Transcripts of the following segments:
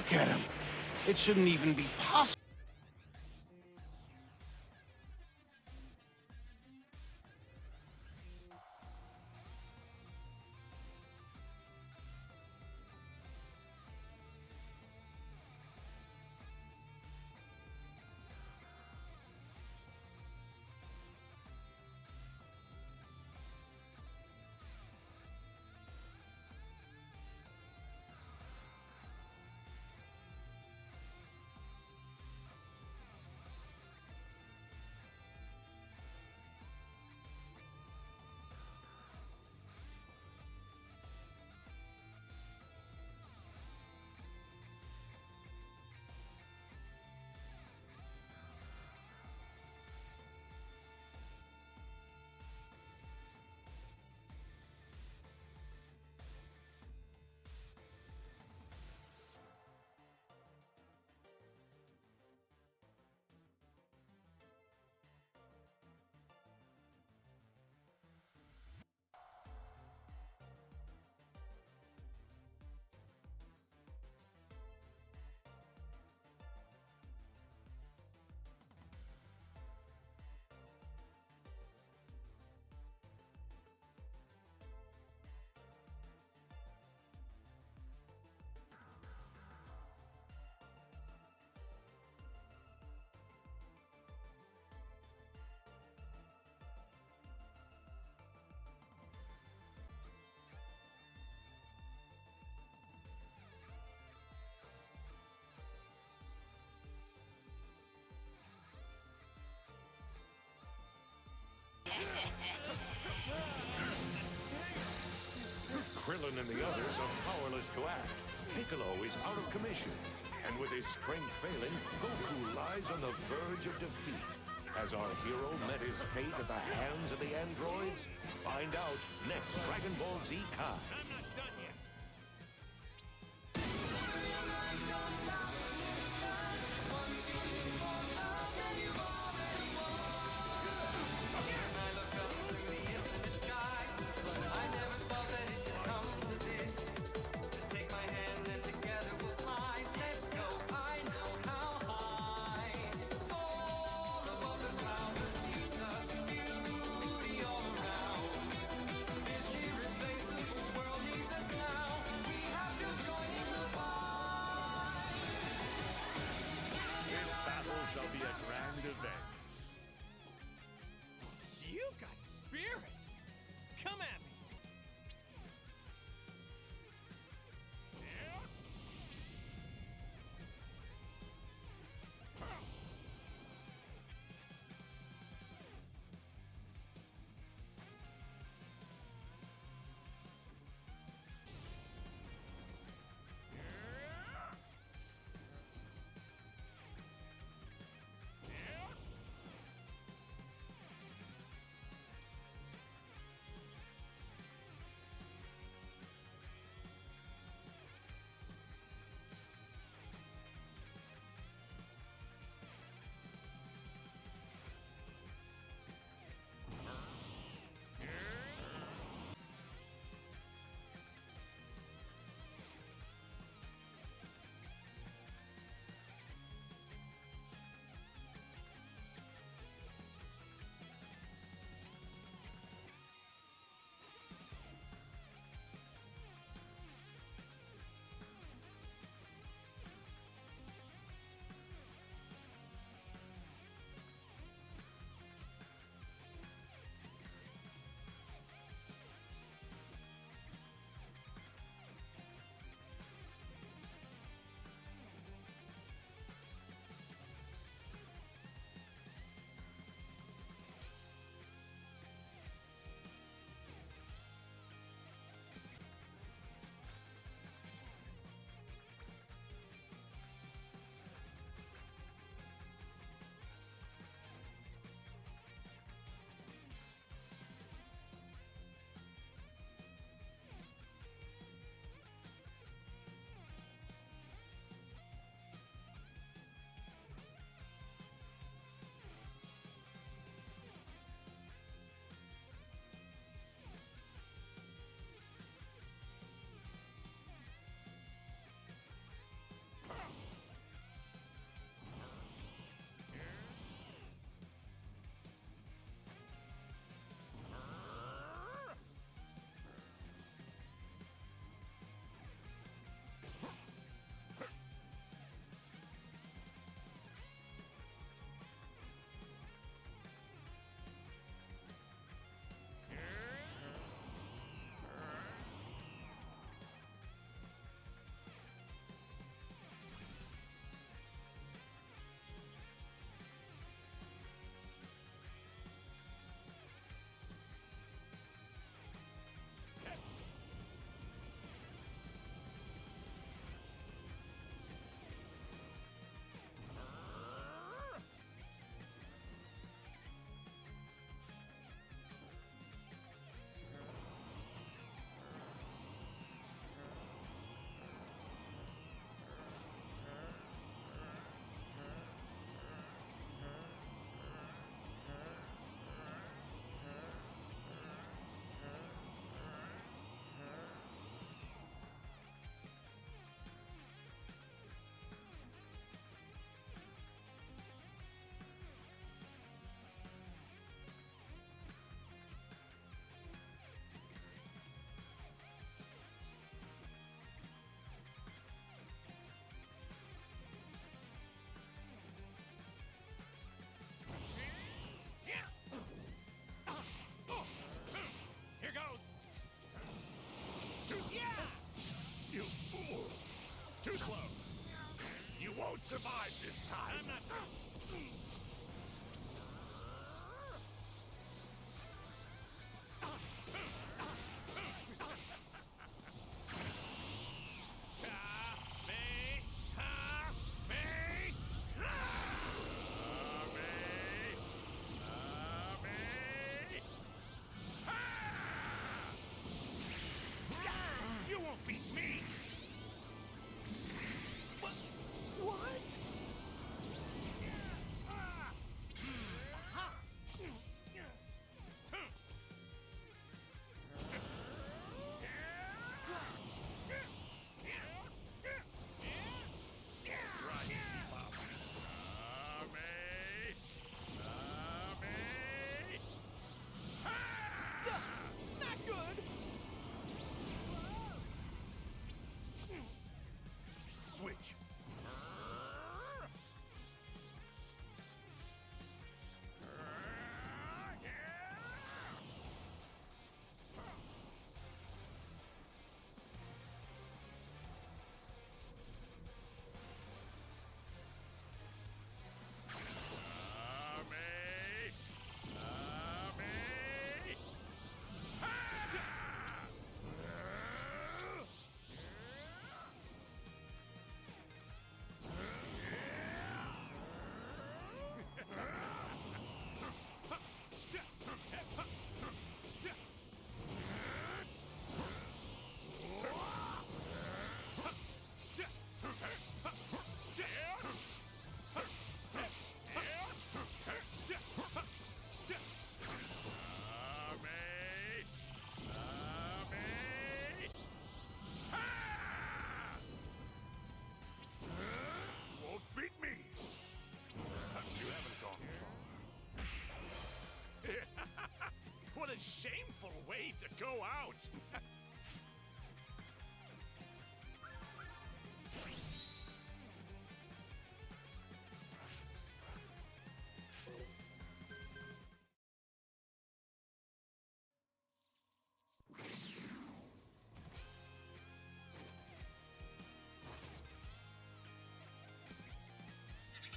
Look at him. It shouldn't even be possible. Krillin and the others are powerless to act. Piccolo is out of commission. And with his strength failing, Goku lies on the verge of defeat. Has our hero met his fate at the hands of the androids? Find out next Dragon Ball Z Kai. I'm not done yet. Shall be a grand event. You've got spirit. Come at me.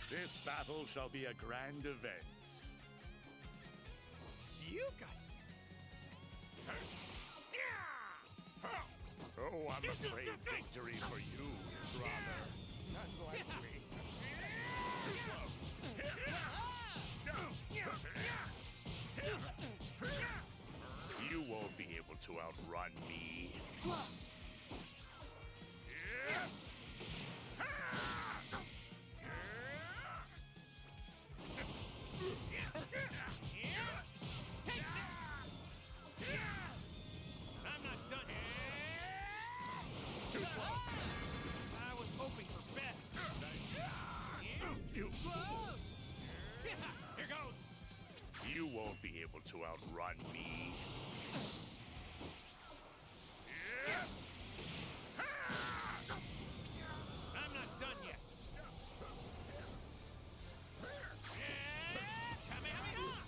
This battle shall be a grand event. You got Oh, I'm afraid victory for you is rather unlikely. Too slow. You won't be able to outrun me. Take this! I'm not done yet. Too slow. I was hoping for better. You Whoa! Here goes. You won't be able to outrun me. I'm not done yet. Kamehameha!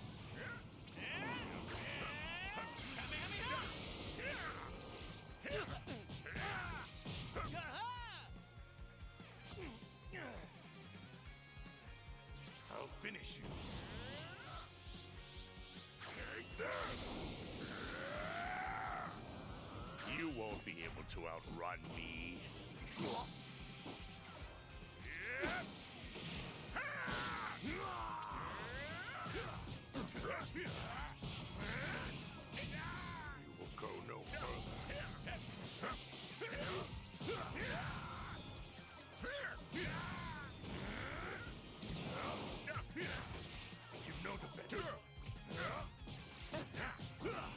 I'll finish you. Take this! You won't be able to outrun me. You will go no further. You know the better.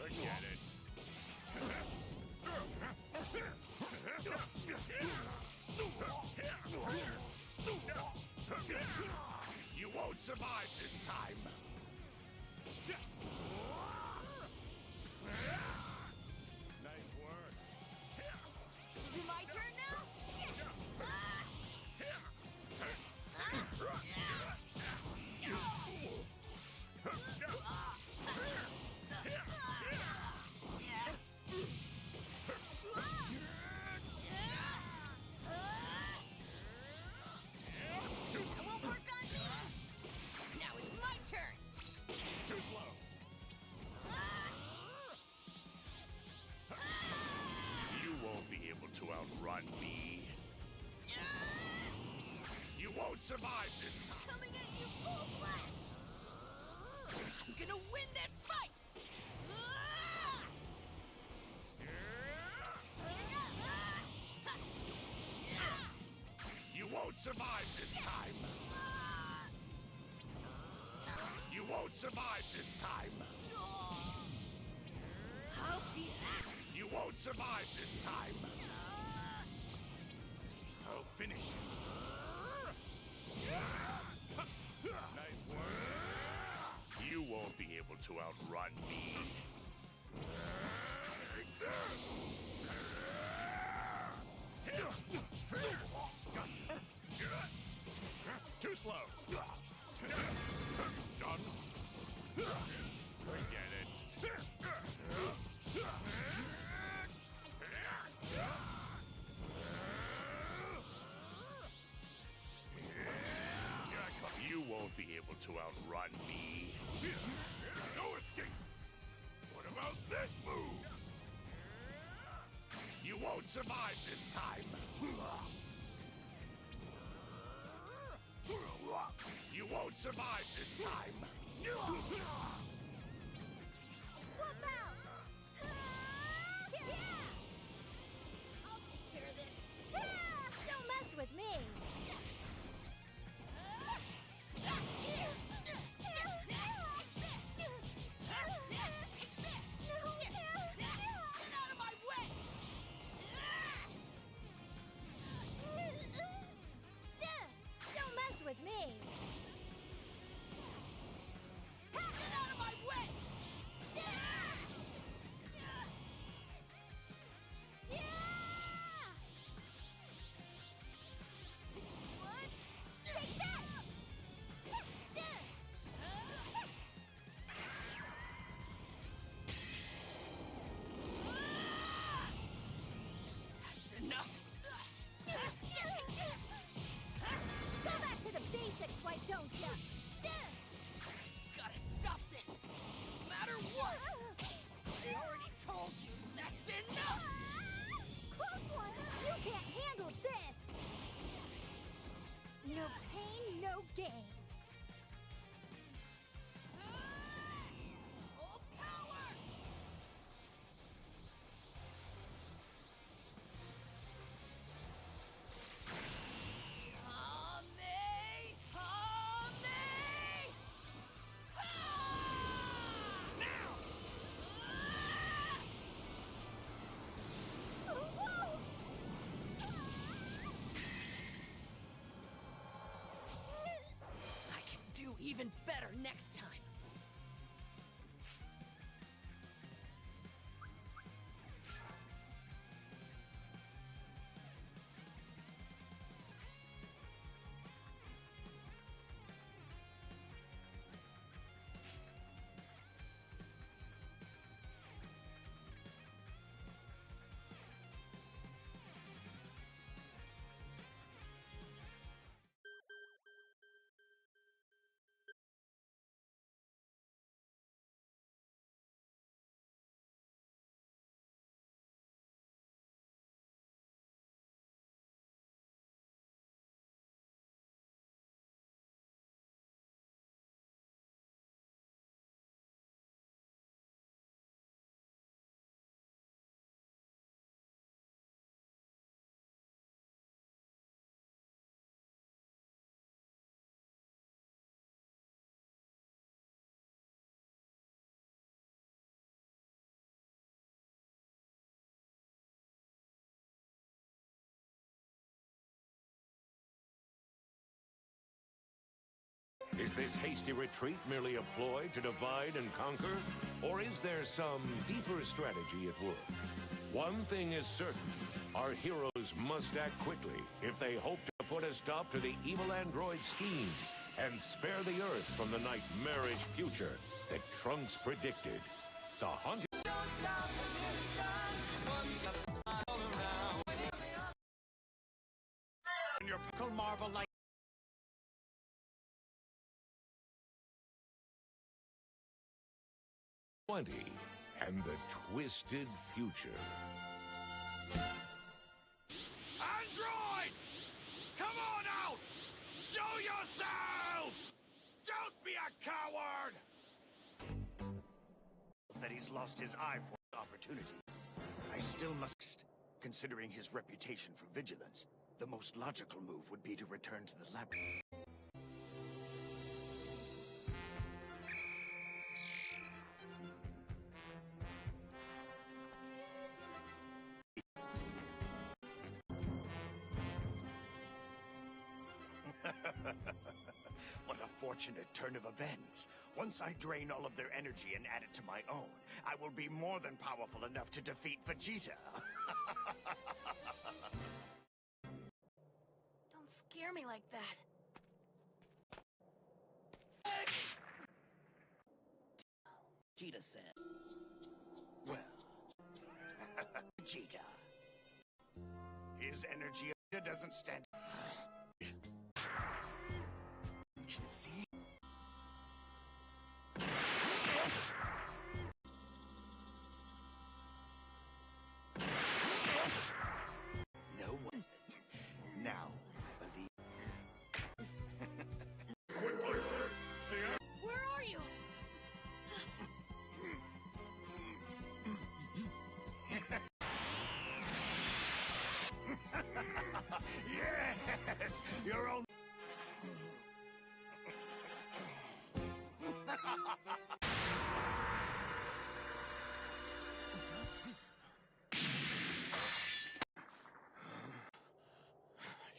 Forget it. You won't survive this time. Nice work. Is it my turn now? It won't work on me. Now it's my turn. Too slow. You won't be able to outrun me. You won't survive this time. Coming at you full blast. I'm gonna win this fight. You won't survive this time. You won't survive this time. I'll be that. You won't survive this time. I'll finish you. Nice work. You won't be able to outrun me. Take this. Gotcha. Too slow. Done. Forget it. You won't be able to outrun me. No escape. What about this move? You won't survive this time. You won't survive this time. Swap out. I'll take care of this. Don't mess with me. Don't mess with me. Get out of my way! even better next time. Is this hasty retreat merely a ploy to divide and conquer? Or is there some deeper strategy at work? One thing is certain. Our heroes must act quickly if they hope to put a stop to the evil android schemes and spare the Earth from the nightmarish future that Trunks predicted. The hunted... And your pickle marvel like 20 and the twisted future. Android! Come on out! Show yourself! Don't be a coward! that he's lost his eye for opportunity. I still must, considering his reputation for vigilance, the most logical move would be to return to the lab. What a fortunate turn of events. Once I drain all of their energy and add it to my own, I will be more than powerful enough to defeat Vegeta. Don't scare me like that. Vegeta said. Well, Vegeta. His energy doesn't stand. You can see. No one. Now, I believe. Where are you? Yes! Your own.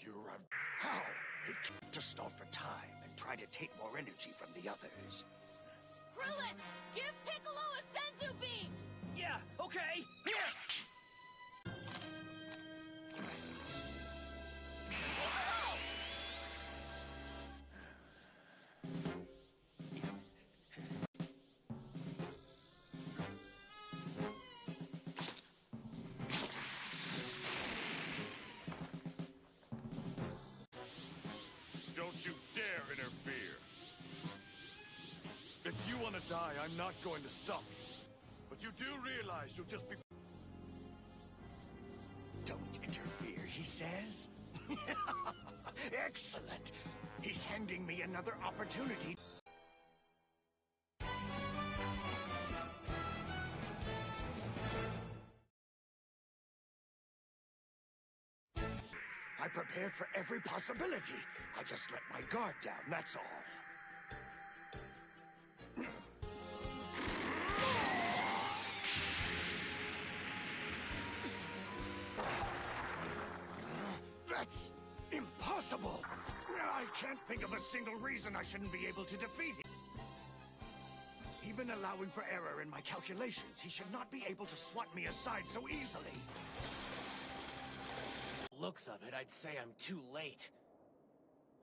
You arrived. How? It came to stall for time and try to take more energy from the others. Krillin! Give Piccolo a senzu bean! Yeah, okay, here! Piccolo! Don't you dare interfere! If you want to die, I'm not going to stop you. But you do realize you'll just be... Don't interfere, he says. Excellent. He's handing me another opportunity. I prepared for every possibility. I just let my guard down, that's all. That's impossible! I can't think of a single reason I shouldn't be able to defeat him. Even allowing for error in my calculations, he should not be able to swat me aside so easily. Looks of it, I'd say I'm too late.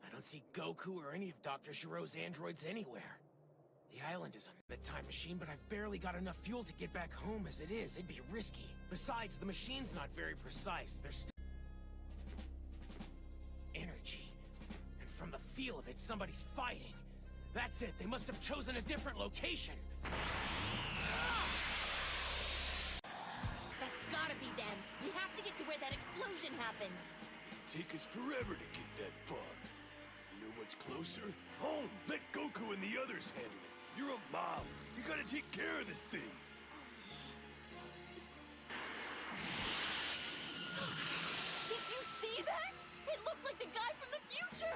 I don't see Goku or any of Dr. Shiro's androids anywhere. The island is a time machine, but I've barely got enough fuel to get back home as it is. It'd be risky. Besides, the machine's not very precise. There's still energy. And from the feel of it, somebody's fighting. That's it. They must have chosen a different location. That's gotta be them. We have to get to where that explosion happened. It'll take us forever to get that far. You know what's closer? Home! Let Goku and the others handle it. You're a mom. You gotta take care of this thing. Did you see that? It looked like the guy from the future.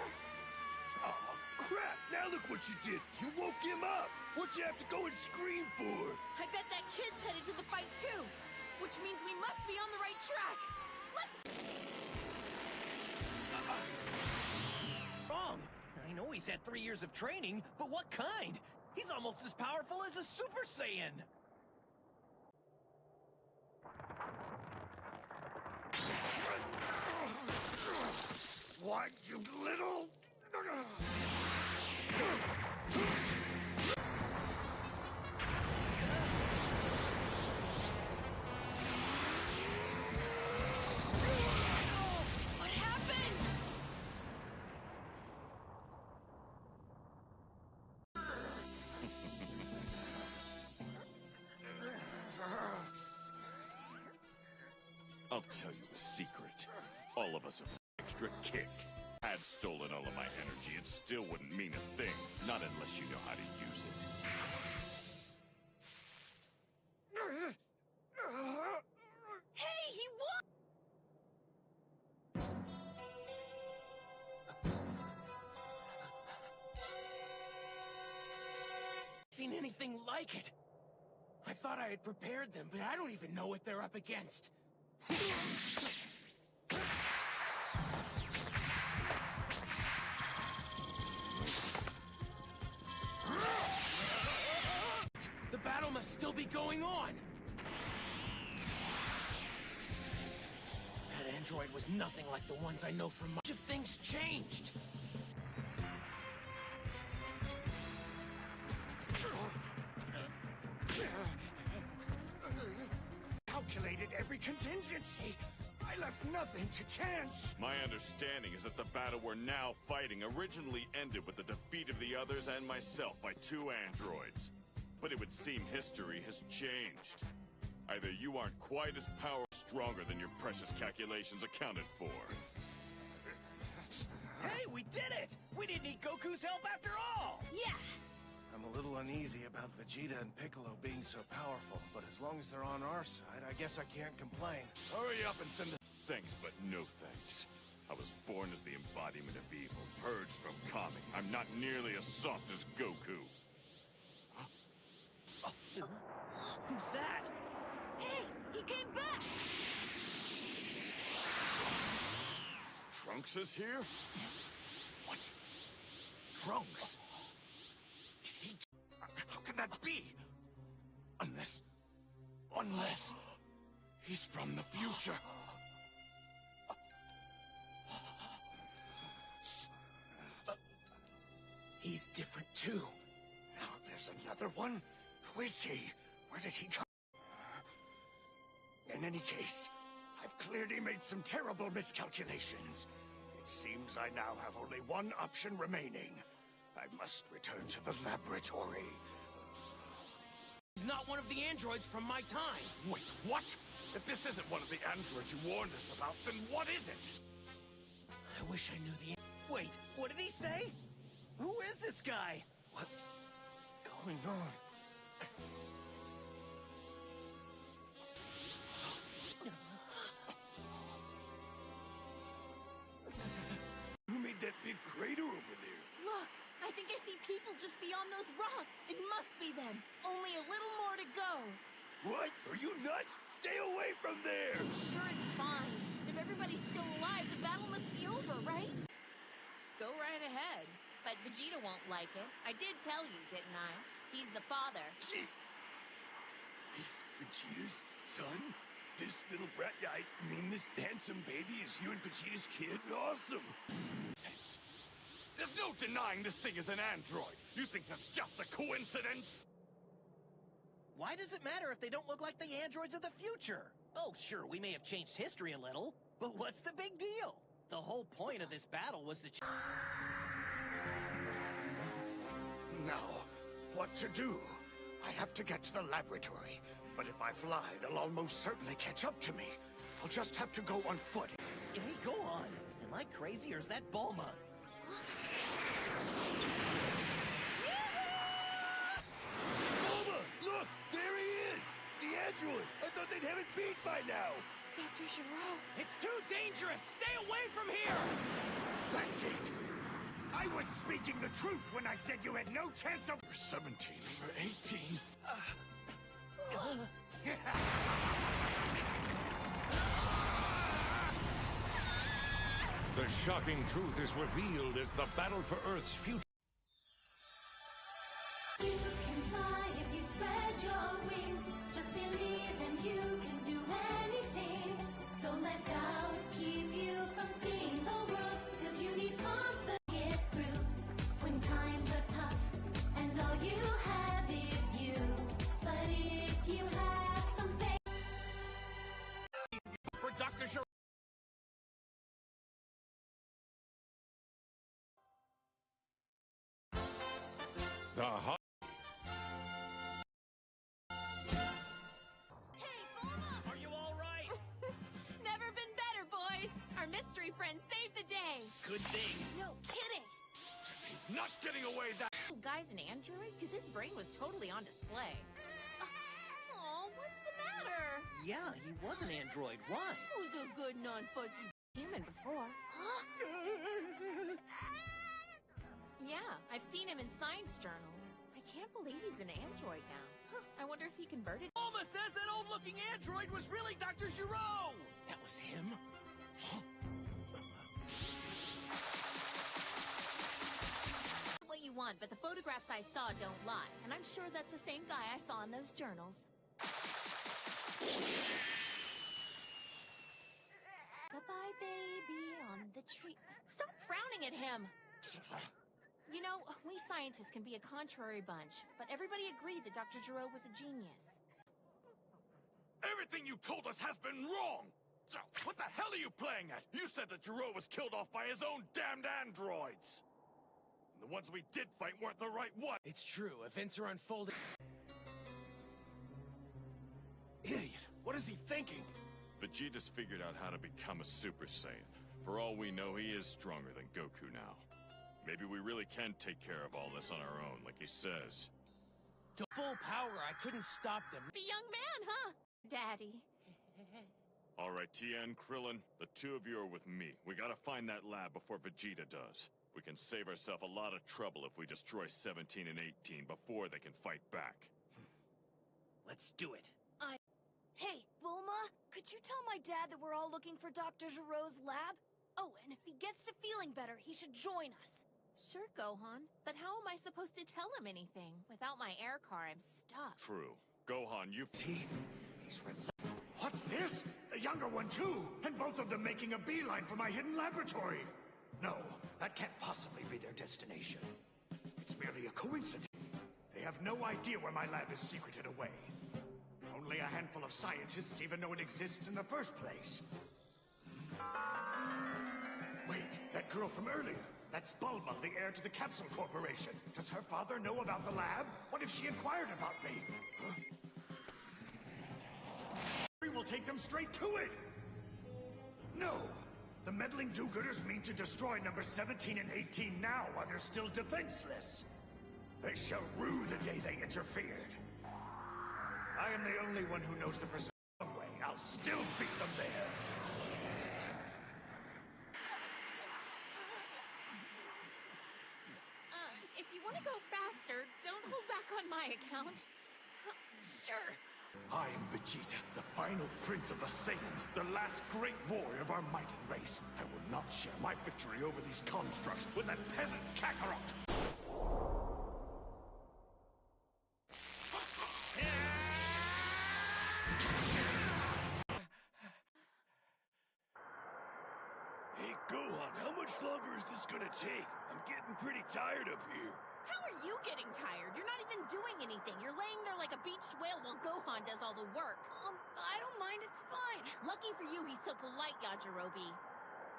Oh, crap! Now look what you did. You woke him up. What'd you have to go and scream for? I bet that kid's headed to the fight too. Which means we must be on the right track. Let's... Wrong. I know he's had 3 years of training, but what kind? He's almost as powerful as a Super Saiyan. What, you little... What happened? I'll tell you a secret. All of us have an extra kick. Had stolen all of my energy, it still wouldn't mean a thing. Not unless you know how to use it. Hey, he won! Seen anything like it? I thought I had prepared them, but I don't even know what they're up against. The battle must still be going on. That android was nothing like the ones I know from much of things changed. Calculated every contingency. I left nothing to chance. My understanding is that the battle we're now fighting originally ended with the defeat of the others and myself by 2 androids. But it would seem history has changed. Either you aren't quite as powerful or stronger than your precious calculations accounted for. Hey, we did it! We didn't need Goku's help after all! Yeah, I'm a little uneasy about Vegeta and Piccolo being so powerful, but as long as they're on our side, I guess I can't complain. Hurry up and send us... Thanks, but no thanks. I was born as the embodiment of evil, purged from Kami. I'm not nearly as soft as Goku. Who's that? hey, he came back! Trunks is here? What? Trunks? Did he... How can that be? Unless... He's from the future. He's different too. Now there's another one? Who is he? Where did he come? In any case, I've clearly made some terrible miscalculations. It seems I now have only one option remaining. I must return to the laboratory. He's not one of the androids from my time. Wait, what? If this isn't one of the androids you warned us about, then what is it? I wish I knew the... Wait, what did he say? Who is this guy? What's going on? Who made that big crater over there? Look, I think I see people just beyond those rocks. It must be them. Only a little more to go. What? Are you nuts? Stay away from there! I'm sure it's fine. If everybody's still alive, the battle must be over, right? Go right ahead. But Vegeta won't like it. I did tell you, didn't I? He's the father. He's Vegeta's son? This little brat, I mean this handsome baby is you and Vegeta's kid? Awesome! Sense. There's no denying this thing is an android. You think that's just a coincidence? Why does it matter if they don't look like the androids of the future? Oh, sure, we may have changed history a little, but what's the big deal? The whole point of this battle was to... Now, what to do? I have to get to the laboratory. But if I fly, they'll almost certainly catch up to me. I'll just have to go on foot. Hey, go on. Am I crazy or is that Bulma? Bulma! Look! There he is! The android! I thought they'd have it beat by now! Dr. Gero. It's too dangerous! Stay away from here! That's it! I was speaking the truth when I said you had no chance of... Number 17. Number 18. The shocking truth is revealed as the battle for Earth's future. You can fly if you spread your wings. Just believe and you can do anything. Don't let doubt keep you from seeing the world. Cause you need confidence to get through. When times are tough and all you have is you. But if you have something For Dr. Gero. The hot Hey, Bulma! Are you all right? Never been better, boys. Our mystery friend saved the day. Good thing. No kidding. He's not getting away that... Guy's an android? Because his brain was totally on display. Oh, what's the matter? Yeah, he was an android. Why? Who's a good non-fuzzy human before? Yeah, I've seen him in science journals. I can't believe he's an android now. Huh, I wonder if he converted. Bulma says that old-looking android was really Dr. Gero! That was him? What you want, but the photographs I saw don't lie. And I'm sure that's the same guy I saw in those journals. Goodbye, baby, on the tree. Stop frowning at him! You know, we scientists can be a contrary bunch, but everybody agreed that Dr. Gero was a genius. Everything you told us has been wrong! So, what the hell are you playing at? You said that Gero was killed off by his own damned androids! And the ones we did fight weren't the right ones! It's true, events are unfolding. Idiot! What is he thinking? Vegeta's figured out how to become a Super Saiyan. For all we know, he is stronger than Goku now. Maybe we really can take care of all this on our own, like he says. To full power, I couldn't stop them. Be young man, huh? Daddy. All right, Tien, Krillin, the two of you are with me. We gotta find that lab before Vegeta does. We can save ourselves a lot of trouble if we destroy 17 and 18 before they can fight back. Let's do it. Hey, Bulma, could you tell my dad that we're all looking for Dr. Gero's lab? Oh, and if he gets to feeling better, he should join us. Sure, Gohan. But how am I supposed to tell him anything? Without my air car, I'm stuck. True. Gohan, you... See? He's What's this? The younger one, too! And both of them making a beeline for my hidden laboratory! No, that can't possibly be their destination. It's merely a coincidence. They have no idea where my lab is secreted away. Only a handful of scientists even know it exists in the first place. Wait, that girl from earlier. That's Bulma, the heir to the Capsule Corporation. Does her father know about the lab? What if she inquired about me? Huh? We will take them straight to it! No! The meddling do-gooders mean to destroy number 17 and 18 now while they're still defenseless. They shall rue the day they interfered. I am the only one who knows the precise way. I'll still beat them there. If you want to go faster, don't hold back on my account. Sure. I am Vegeta, the final prince of the Saiyans, the last great warrior of our mighty race. I will not share my victory over these constructs with that peasant Kakarot! Hey, Gohan, how much longer is this gonna take? I'm getting pretty tired up here. How are you getting tired? You're not even doing anything. You're laying there like a beached whale while Gohan does all the work. I don't mind. It's fine. Lucky for you, he's so polite, Yajirobe.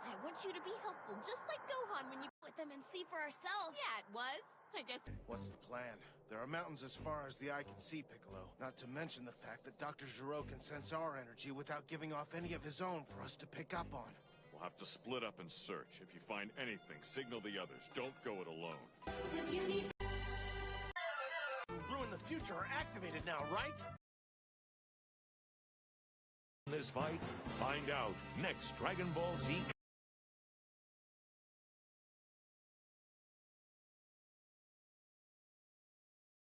I want you to be helpful, just like Gohan when you with them and see for ourselves. Yeah, it was. I guess. What's the plan? There are mountains as far as the eye can see, Piccolo. Not to mention the fact that Dr. Gero can sense our energy without giving off any of his own for us to pick up on. We'll have to split up and search. If you find anything, signal the others. Don't go it alone. 'Cause you need Ruin the Future are activated now, right? In this fight, find out next Dragon Ball Z.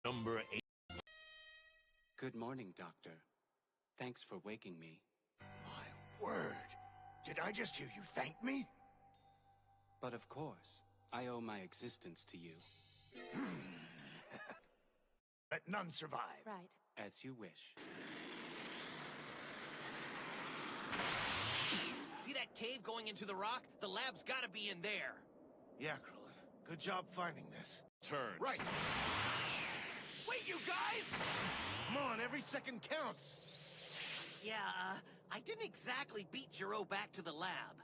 Number 8. Good morning, Doctor. Thanks for waking me. My word! Did I just hear you thank me? But of course, I owe my existence to you. Let none survive. Right. As you wish. See that cave going into the rock? The lab's gotta be in there. Yeah, Krillin. Good job finding this. Turns. Right! Wait, you guys! Come on, every second counts! Yeah, I didn't exactly beat Gero back to the lab.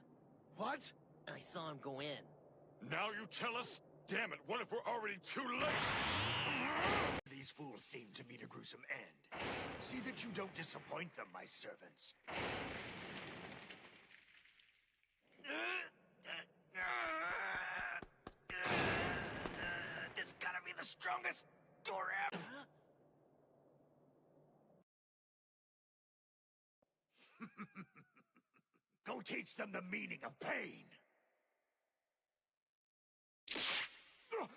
What? I saw him go in. Now you tell us? Damn it, what if we're already too late? These fools seem to meet a gruesome end. See that you don't disappoint them, my servants. This gotta be the strongest door ever. Go teach them the meaning of pain!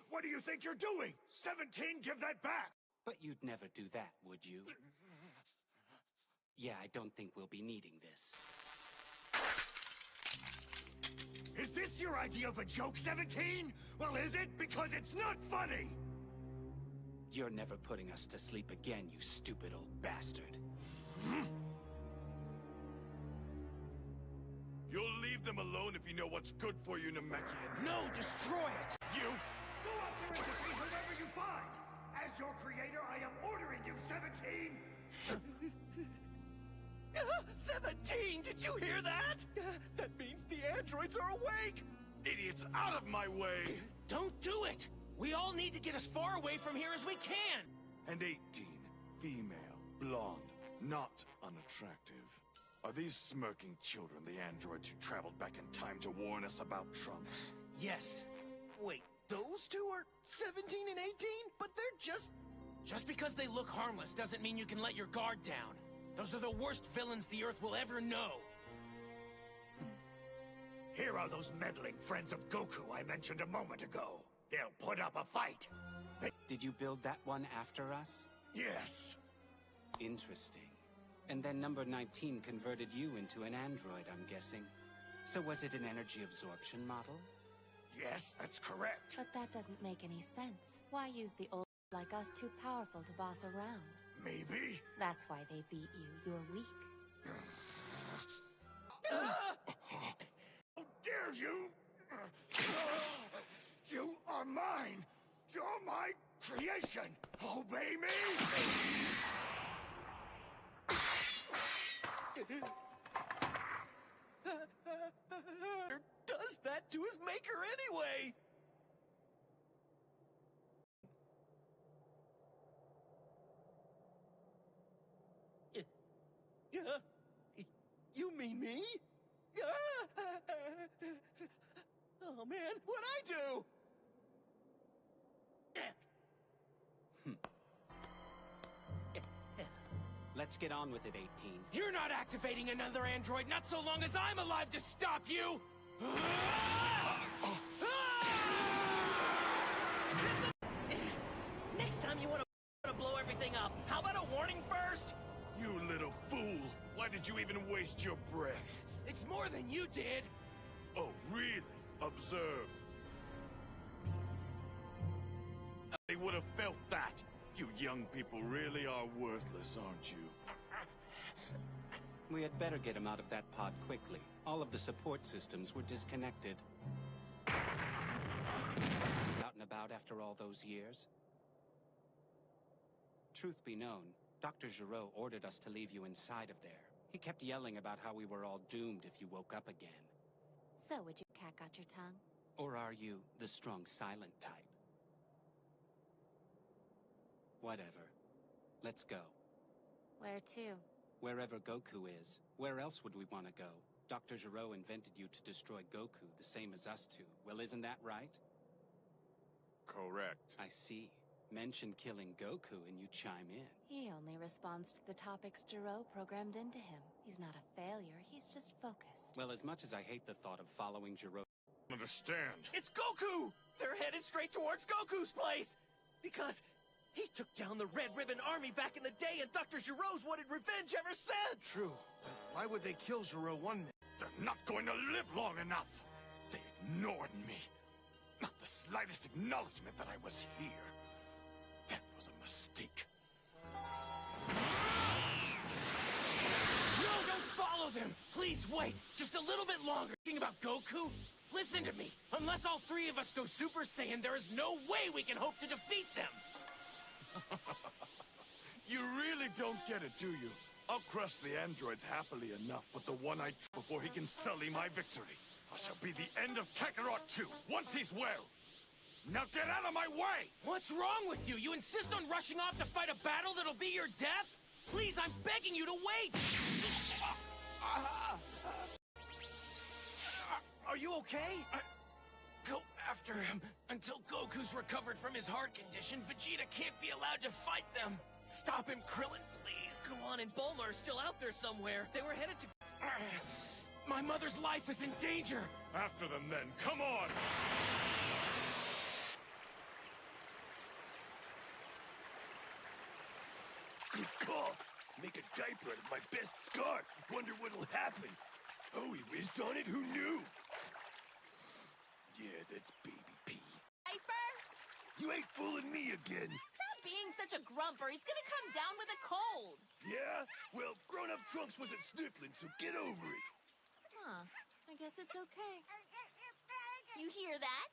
What do you think you're doing? 17, give that back! But you'd never do that, would you? Yeah, I don't think we'll be needing this. Is this your idea of a joke, 17? Well, is it? Because it's not funny! You're never putting us to sleep again, you stupid old bastard. You'll leave them alone if you know what's good for you, Namekian. No, destroy it! You? Go out there and defeat whoever you find! As your creator, I am ordering you, 17! 17! Did you hear that? That means the androids are awake! Idiots, out of my way! Don't do it! We all need to get as far away from here as we can! And 18, female, blonde, not unattractive. Are these smirking children the androids who traveled back in time to warn us about Trunks? Yes. Wait, those two are 17 and 18? But they're Just because they look harmless doesn't mean you can let your guard down. Those are the worst villains the Earth will ever know. Here are those meddling friends of Goku I mentioned a moment ago. They'll put up a fight. Did you build that one after us? Yes. Interesting. And then number 19 converted you into an android, I'm guessing. So was it an energy absorption model? Yes, that's correct. But that doesn't make any sense. Why use the old like us too powerful to boss around? Maybe. That's why they beat you. You're weak. How dare you! You are mine! You're my creation! Obey me! does that to his maker anyway? You mean me? Oh man, what'd I do? Let's get on with it, 18. You're not activating another android, not so long as I'm alive to stop you! Next time you want to blow everything up, how about a warning first? You little fool! Why did you even waste your breath? It's more than you did! Oh, really? Observe. They would have felt that. You young people really are worthless, aren't you? We had better get him out of that pod quickly. All of the support systems were disconnected. Out and about after all those years? Truth be known, Dr. Giraud ordered us to leave you inside of there. He kept yelling about how we were all doomed if you woke up again. So, would your cat got your tongue? Or are you the strong silent type? Whatever. Let's go. Where to? Wherever Goku is. Where else would we want to go? Dr. Giraud invented you to destroy Goku, the same as us two. Well, isn't that right? Correct. I see. Mention killing Goku and you chime in. He only responds to the topics Giraud programmed into him. He's not a failure, he's just focused. Well, as much as I hate the thought of following Giraud... Understand. It's Goku! They're headed straight towards Goku's place! Because he took down the Red Ribbon Army back in the day, and Dr. Giroux wanted revenge ever since! True. But why would they kill Giraud one minute? They're not going to live long enough. They ignored me. Not the slightest acknowledgement that I was here. That was a mistake. No, don't follow them! Please wait! Just a little bit longer. Thinking about Goku? Listen to me! Unless all three of us go Super Saiyan, there is no way we can hope to defeat them! You really don't get it, do you? I'll crush the androids happily enough, but the one I before he can sully my victory. I shall be the end of Kakarot too, once he's well. Now get out of my way! What's wrong with you? You insist on rushing off to fight a battle that'll be your death? Please, I'm begging you to wait! Are you okay? Go after him. Until Goku's recovered from his heart condition, Vegeta can't be allowed to fight them. Stop him, Krillin, please. Gohan and Bulma are still out there somewhere. They were headed to... My mother's life is in danger. After them then, come on! Good call. Make a diaper out of my best scarf. Wonder what'll happen. Oh, he whizzed on it? Who knew? Yeah, that's baby pee. Piper? You ain't fooling me again. Stop being such a grumper. He's gonna come down with a cold. Yeah? Well, grown-up Trunks wasn't sniffling, so get over it. Huh. I guess it's okay. You hear that?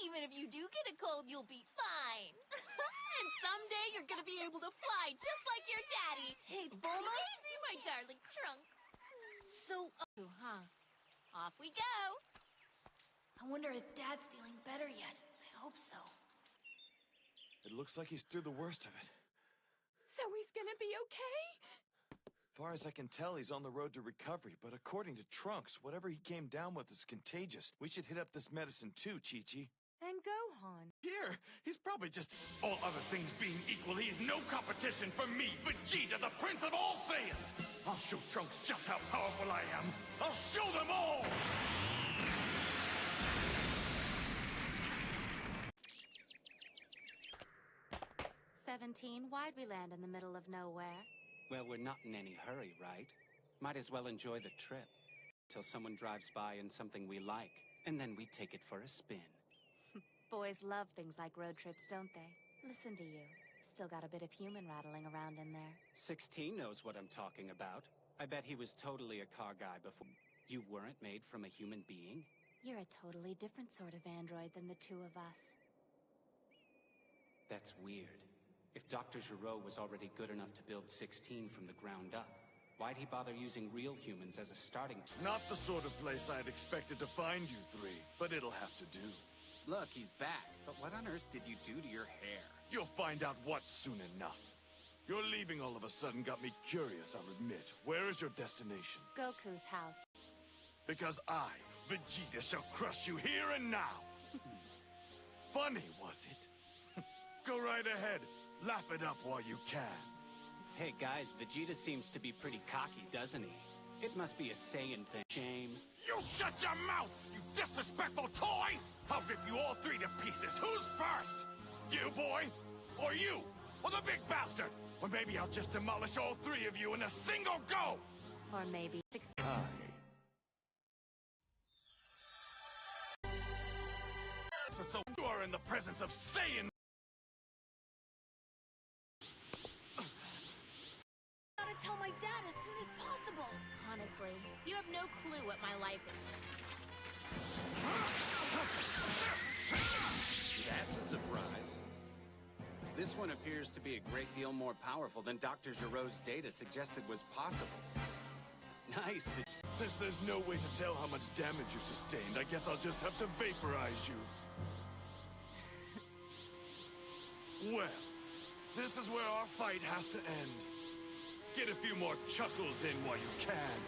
Even if you do get a cold, you'll be fine. And someday you're gonna be able to fly just like your daddy. Hey, Bulma? My darling Trunks. So, Huh. Off we go. I wonder if Dad's feeling better yet. I hope so. It looks like he's through the worst of it. So he's gonna be okay? Far as I can tell, he's on the road to recovery, but according to Trunks, whatever he came down with is contagious. We should hit up this medicine too, Chi-Chi. Then Gohan. Here, he's probably just... All other things being equal, he's no competition for me, Vegeta, the Prince of all Saiyans! I'll show Trunks just how powerful I am! I'll show them all! 17, why'd we land in the middle of nowhere? Well, we're not in any hurry, right? Might as well enjoy the trip. Till someone drives by in something we like, and then we take it for a spin. Boys love things like road trips, don't they? Listen to you. Still got a bit of human rattling around in there. 16 knows what I'm talking about. I bet he was totally a car guy before. You weren't made from a human being? You're a totally different sort of android than the two of us. That's weird. If Dr. Giraud was already good enough to build 16 from the ground up, why'd he bother using real humans as a starting point? Not the sort of place I'd expected to find you three, but it'll have to do. Look, he's back. But what on earth did you do to your hair? You'll find out what soon enough. Your leaving all of a sudden got me curious, I'll admit. Where is your destination? Goku's house. Because I, Vegeta, shall crush you here and now. Funny, was it? Go right ahead. Laugh it up while you can. Hey guys, Vegeta seems to be pretty cocky, doesn't he? It must be a Saiyan thing. Shame. You shut your mouth, you disrespectful toy! I'll rip you all three to pieces. Who's first? You, boy? Or you? Or the big bastard? Or maybe I'll just demolish all three of you in a single go! Or maybe So you are in the presence of Saiyan! gotta tell my dad as soon as possible. Honestly, you have no clue what my life is. That's a surprise. This one appears to be a great deal more powerful than Dr. Giroux's data suggested was possible. Nice. Since there's no way to tell how much damage you sustained, I guess I'll just have to vaporize you. Well, this is where our fight has to end. Get a few more chuckles in while you can.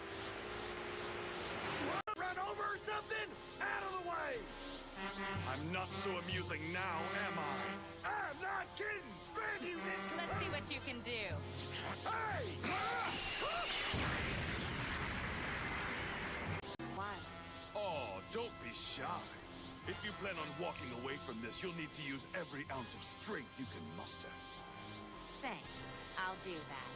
Run over or something? Out of the way! I'm not so amusing now, am I? I'm not kidding! Scram you then! Let's see what you can do. Hey! Why? Oh, don't be shy. If you plan on walking away from this, you'll need to use every ounce of strength you can muster. Thanks. I'll do that.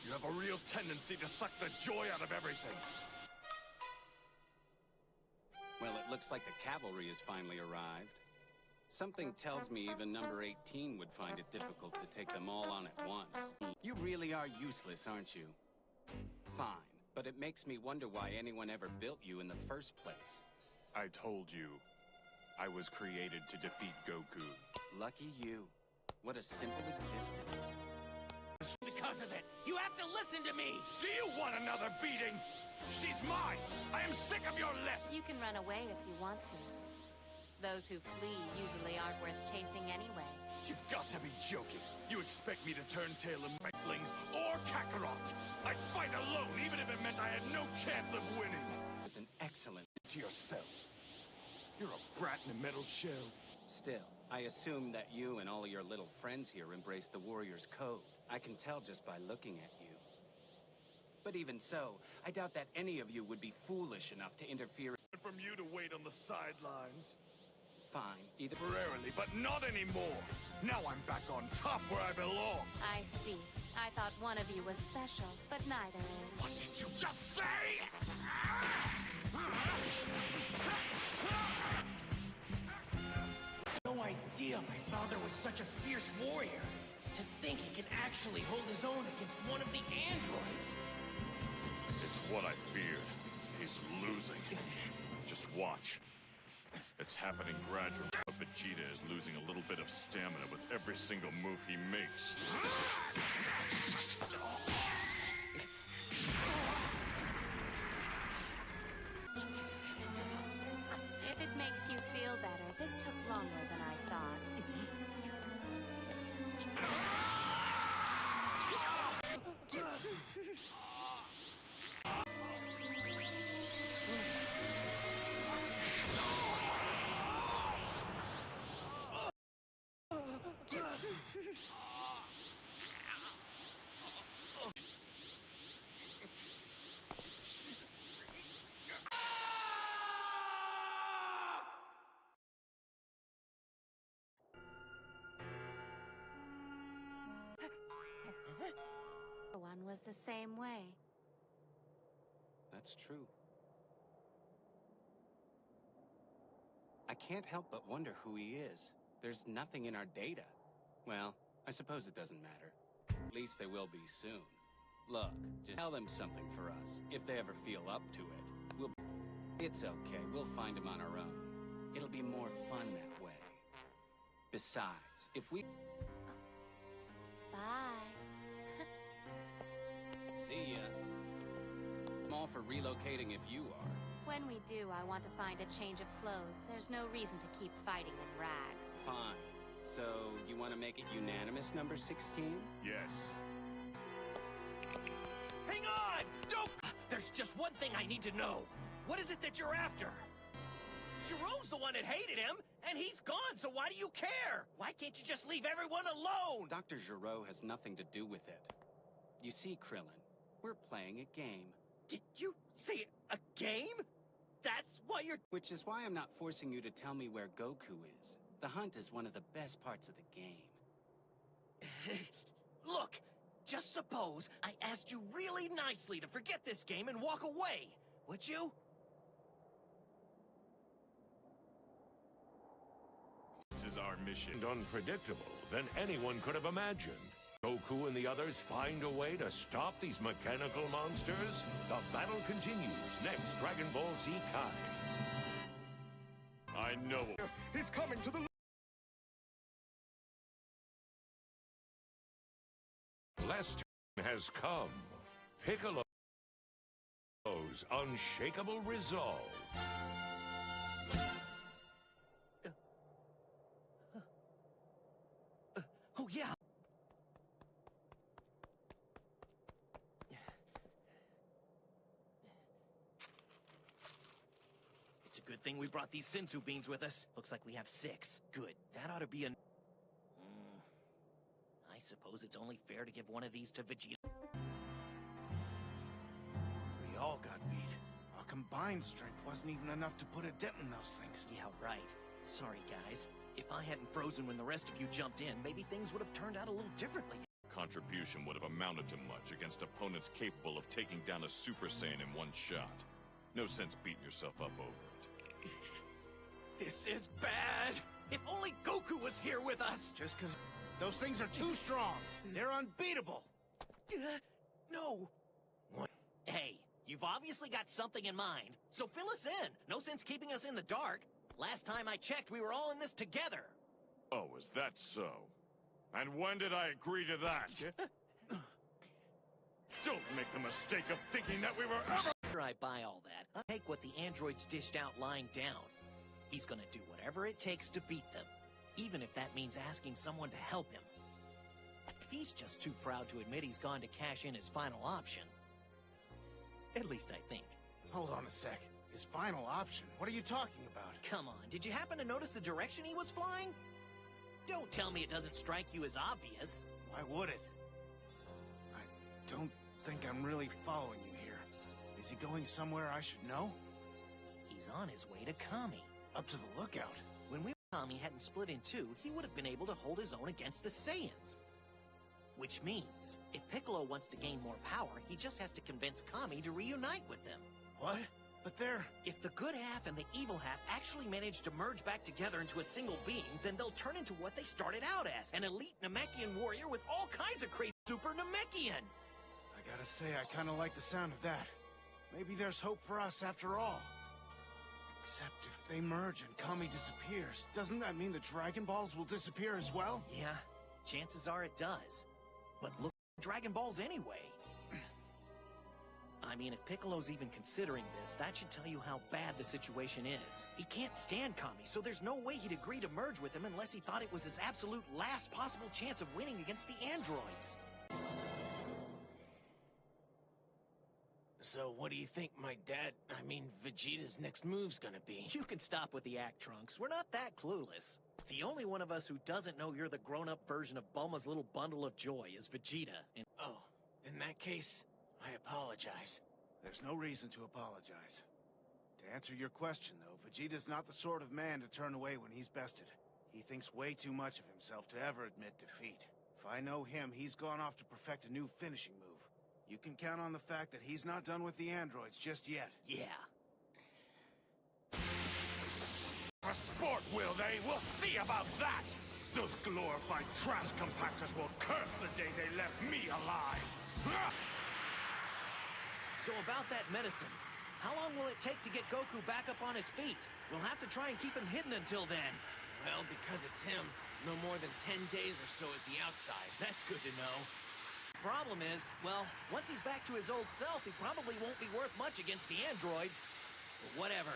You have a real tendency to suck the joy out of everything. Well, it looks like the cavalry has finally arrived. Something tells me even number 18 would find it difficult to take them all on at once. You really are useless, aren't you? Fine, but it makes me wonder why anyone ever built you in the first place. I told you, I was created to defeat Goku. Lucky you. What a simple existence. Because of it, you have to listen to me! Do you want another beating? She's mine! I am sick of your lip! You can run away if you want to. Those who flee usually aren't worth chasing anyway. You've got to be joking. You expect me to turn tail in Wrecklings or Kakarot? I'd fight alone, even if it meant I had no chance of winning. It's an excellent... To yourself. You're a brat in a metal shell. Still, I assume that you and all your little friends here embrace the Warrior's Code. I can tell just by looking at you. But even so, I doubt that any of you would be foolish enough to interfere. From you to wait on the sidelines. Fine, either... Temporarily, but not anymore. Now I'm back on top where I belong. I see. I thought one of you was special, but neither is. What did you just say? No idea my father was such a fierce warrior. To think he can actually hold his own against one of the androids. It's what I feared. He's losing. Just watch. It's happening gradually, but Vegeta is losing a little bit of stamina with every single move he makes. If it makes you feel better, this took longer than I thought. One was the same way. That's true. I can't help but wonder who he is. There's nothing in our data. Well, I suppose it doesn't matter. At least they will be soon. Look, just tell them something for us. If they ever feel up to it, It's okay. We'll find him on our own. It'll be more fun that way. Besides, if we... Bye. See ya. I'm all for relocating if you are. When we do, I want to find a change of clothes. There's no reason to keep fighting in rags. Fine. So, you want to make it unanimous, number 16? Yes. Hang on! Don't... There's just one thing I need to know. What is it that you're after? Giroux's the one that hated him, and he's gone, so why do you care? Why can't you just leave everyone alone? Dr. Giroux has nothing to do with it. You see, Krillin, we're playing a game. Did you say a game? That's why you're... Which is why I'm not forcing you to tell me where Goku is. The hunt is one of the best parts of the game. Look, just suppose I asked you really nicely to forget this game and walk away. Would you? This is our mission. And unpredictable than anyone could have imagined. Goku and the others find a way to stop these mechanical monsters? The battle continues next Dragon Ball Z Kai. I know. He's coming to the... Last time has come. Piccolo's unshakable resolve. Oh, yeah. It's a good thing we brought these Senzu beans with us. Looks like we have 6. Good. That ought to be a... I suppose it's only fair to give one of these to Vegeta. We all got beat. Our combined strength wasn't even enough to put a dent in those things. Yeah, right. Sorry, guys. If I hadn't frozen when the rest of you jumped in, maybe things would have turned out a little differently. Contribution would have amounted to much against opponents capable of taking down a Super Saiyan in one shot. No sense beating yourself up over it. This is bad! If only Goku was here with us! Just because those things are too strong. They're unbeatable. No. What? Hey, you've obviously got something in mind, so fill us in. No sense keeping us in the dark. Last time I checked, we were all in this together. Oh, is that so? And when did I agree to that? Don't make the mistake of thinking that we were ever... After I buy all that, I'll take what the androids dished out lying down. He's gonna do whatever it takes to beat them, even if that means asking someone to help him. He's just too proud to admit he's gone to cash in his final option. At least I think. Hold on a sec. His final option? What are you talking about? Come on, did you happen to notice the direction he was flying? Don't tell me it doesn't strike you as obvious. Why would it? I don't think I'm really following you here. Is he going somewhere I should know? He's on his way to Kami. Up to the lookout. When Kami hadn't split in two, he would have been able to hold his own against the Saiyans. Which means, if Piccolo wants to gain more power, he just has to convince Kami to reunite with them. What? But they're... If the good half and the evil half actually manage to merge back together into a single being, then they'll turn into what they started out as, an elite Namekian warrior with all kinds of crazy super Namekian! I gotta say, I kinda like the sound of that. Maybe there's hope for us after all. Except if they merge and Kami disappears, doesn't that mean the Dragon Balls will disappear as well? Yeah, chances are it does. But look at Dragon Balls anyway. I mean, if Piccolo's even considering this, that should tell you how bad the situation is. He can't stand Kami, so there's no way he'd agree to merge with him unless he thought it was his absolute last possible chance of winning against the androids. So what do you think Vegeta's next move's gonna be? You can stop with the act, Trunks. We're not that clueless. The only one of us who doesn't know you're the grown-up version of Bulma's little bundle of joy is Vegeta. Oh, in that case, I apologize. There's no reason to apologize. To answer your question, though, Vegeta's not the sort of man to turn away when he's bested. He thinks way too much of himself to ever admit defeat. If I know him, he's gone off to perfect a new finishing move. You can count on the fact that he's not done with the androids just yet. Yeah. For sport, will they? We'll see about that! Those glorified trash compactors will curse the day they left me alive! So about that medicine, how long will it take to get Goku back up on his feet? We'll have to try and keep him hidden until then. Well, because it's him, no more than 10 days or so at the outside. That's good to know. Problem is, well, once he's back to his old self, he probably won't be worth much against the androids. But whatever.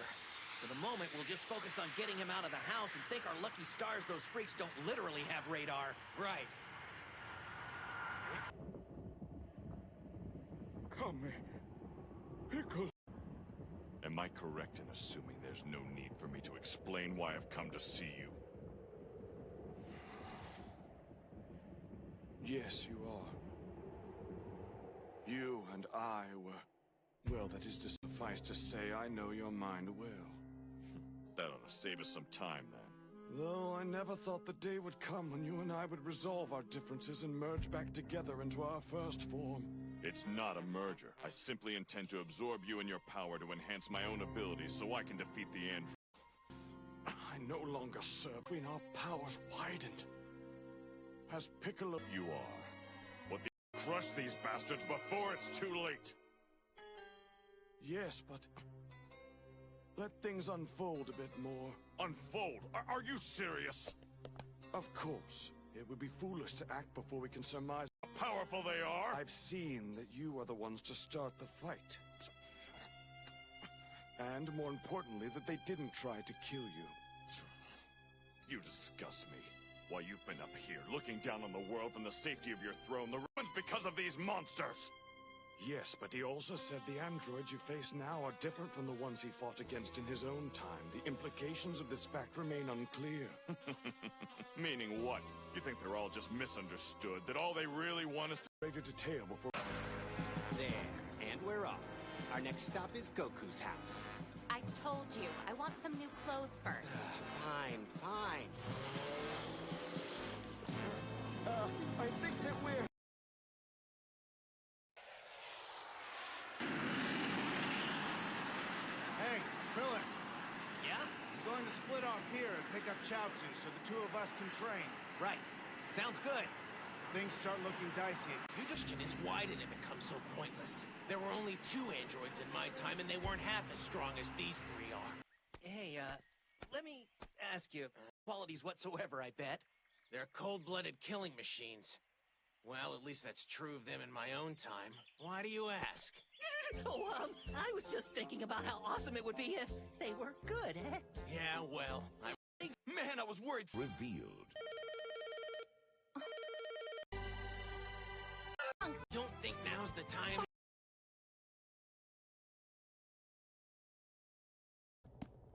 For the moment, we'll just focus on getting him out of the house and thank our lucky stars those freaks don't literally have radar. Right. Kami... Piccolo... Am I correct in assuming there's no need for me to explain why I've come to see you? Yes, you are. You and I were... Well, that is to suffice to say, I know your mind well. That ought to save us some time, then. Though I never thought the day would come when you and I would resolve our differences and merge back together into our first form. It's not a merger. I simply intend to absorb you and your power to enhance my own abilities so I can defeat the android. I no longer serve when our powers widened. As Piccolo... You are. But crush these bastards before it's too late! Yes, but... let things unfold a bit more. Unfold? Are you serious? Of course. It would be foolish to act before we can surmise how powerful they are! I've seen that you are the ones to start the fight. And more importantly, that they didn't try to kill you. You disgust me. Why, you've been up here, looking down on the world from the safety of your throne. The ruins because of these monsters! Yes, but he also said the androids you face now are different from the ones he fought against in his own time. The implications of this fact remain unclear. Meaning what? You think they're all just misunderstood? That all they really want is to... Greater detail before... There, and we're off. Our next stop is Goku's house. I told you, I want some new clothes first. Fine, fine. I think that we're... Hey, Krillin, Yeah? I'm going to split off here and pick up Chaozu so the two of us can train. Right. Sounds good. If things start looking dicey, The question is, why did it become so pointless? There were only 2 androids in my time, and they weren't half as strong as these 3 are. Hey, let me ask you, qualities whatsoever, I bet. They're cold-blooded killing machines. Well, at least that's true of them in my own time. Why do you ask? Oh, I was just thinking about how awesome it would be if they were good, eh? Yeah, well, Man, I was worried. Revealed. Don't think now's the time.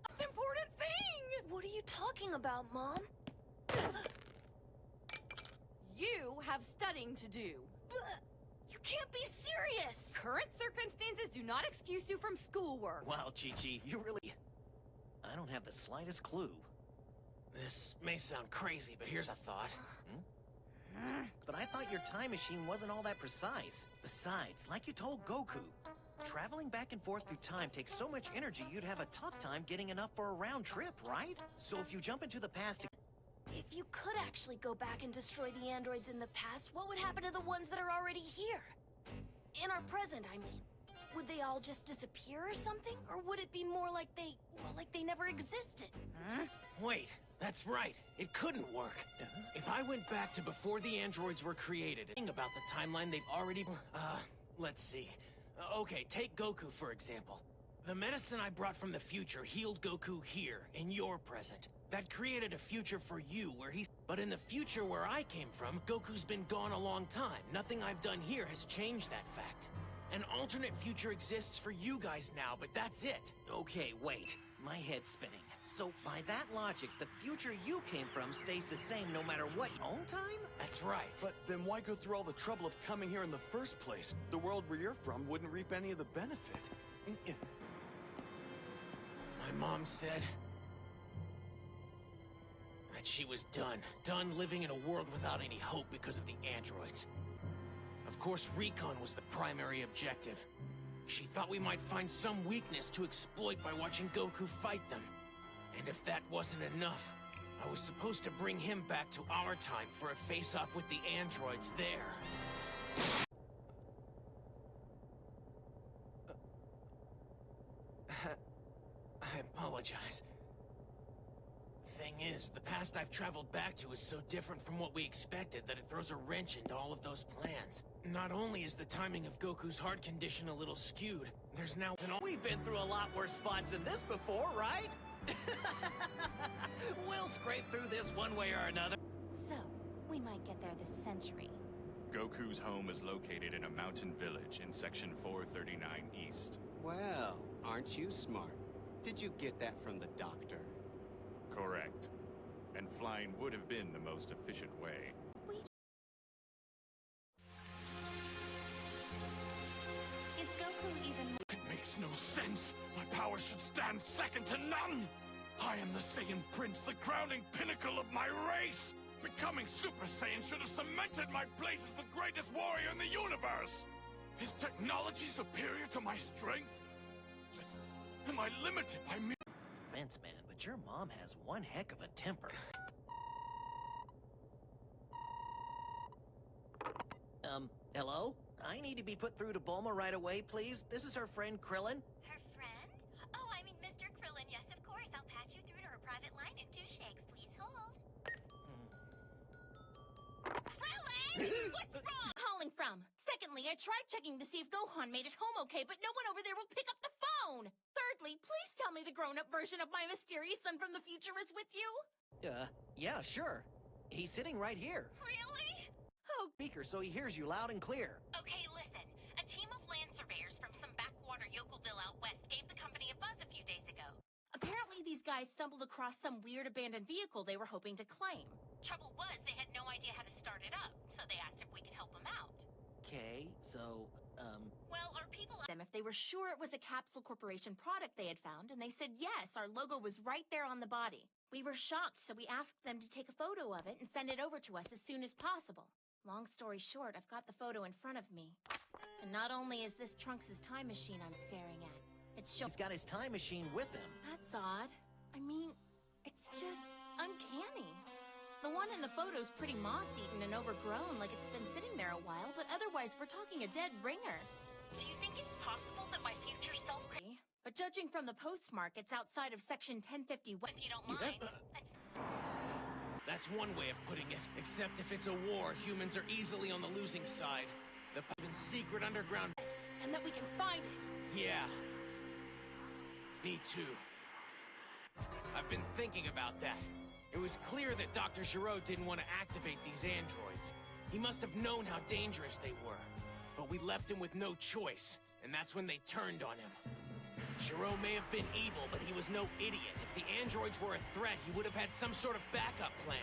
Most important thing! What are you talking about, Mom? You have studying to do. You can't be serious! Current circumstances do not excuse you from schoolwork. Wow, Chi-Chi, you really... I don't have the slightest clue. This may sound crazy, but here's a thought. But I thought your time machine wasn't all that precise. Besides, like you told Goku, traveling back and forth through time takes so much energy you'd have a tough time getting enough for a round trip, right? So if you jump into the past... If you could actually go back and destroy the androids in the past, what would happen to the ones that are already here? In our present, I mean. Would they all just disappear or something? Or would it be more like they never existed? Wait, that's right. It couldn't work. If I went back to before the androids were created, think about the timeline they've already... let's see. Okay, take Goku, for example. The medicine I brought from the future healed Goku here, in your present. That created a future for you where he's... But in the future where I came from, Goku's been gone a long time. Nothing I've done here has changed that fact. An alternate future exists for you guys now, but that's it. Okay, wait. My head's spinning. So by that logic, the future you came from stays the same no matter what. Own time? That's right. But then why go through all the trouble of coming here in the first place? The world where you're from wouldn't reap any of the benefit. My mom said that she was done. Done living in a world without any hope because of the androids. Of course, recon was the primary objective. She thought we might find some weakness to exploit by watching Goku fight them. And if that wasn't enough, I was supposed to bring him back to our time for a face-off with the androids there. I apologize. Thing is, the past I've traveled back to is so different from what we expected that it throws a wrench into all of those plans. Not only is the timing of Goku's heart condition a little skewed, there's now... We've been through a lot worse spots than this before, right? We'll scrape through this one way or another. So, we might get there this century. Goku's home is located in a mountain village in Section 439 East. Well, aren't you smart? Did you get that from the doctor? Correct. And flying would have been the most efficient way. Is Goku even... It makes no sense. My powers should stand second to none. I am the Saiyan Prince, the crowning pinnacle of my race! Becoming Super Saiyan should have cemented my place as the greatest warrior in the universe! Is technology superior to my strength? Am I limited by me? Vince, man, but your mom has one heck of a temper. Hello? I need to be put through to Bulma right away, please. This is her friend Krillin. Her friend? Oh, I mean Mr. Krillin. Yes, of course. I'll patch you through to her private line in 2 shakes. Please hold. Krillin! What's wrong? Calling from. Secondly, I tried checking to see if Gohan made it home okay, but no one over there will pick up the phone. Thirdly, please tell me the grown-up version of my mysterious son from the future is with you. Yeah, sure. He's sitting right here. Really? Oh, Speaker, so he hears you loud and clear. Okay, listen. A team of land surveyors from some backwater Yokelville out west gave the company a buzz a few days ago. apparently these guys stumbled across some weird abandoned vehicle they were hoping to claim. Trouble was, they had no idea how to start it up, so they asked if we could help them out. Okay, so, Well, our people... Them if they were sure it was a Capsule Corporation product they had found, and they said yes, our logo was right there on the body. We were shocked, so we asked them to take a photo of it and send it over to us as soon as possible. Long story short, I've got the photo in front of me. And not only is this Trunks' time machine I'm staring at, it's he's got his time machine with him. That's odd. I mean, it's just uncanny. The one in the photo's pretty moss-eaten and overgrown, like it's been sitting there a while, but otherwise we're talking a dead ringer. Do you think it's possible that my future self... But judging from the postmark, it's outside of Section 1051. If you don't mind, That's one way of putting it. Except if it's a war, humans are easily on the losing side. The secret underground... And that we can find it. Yeah. Me too. I've been thinking about that. It was clear that Dr. Giraud didn't want to activate these androids. He must have known how dangerous they were. But we left him with no choice, and that's when they turned on him. Giraud may have been evil, but he was no idiot. If the androids were a threat, he would have had some sort of backup plan.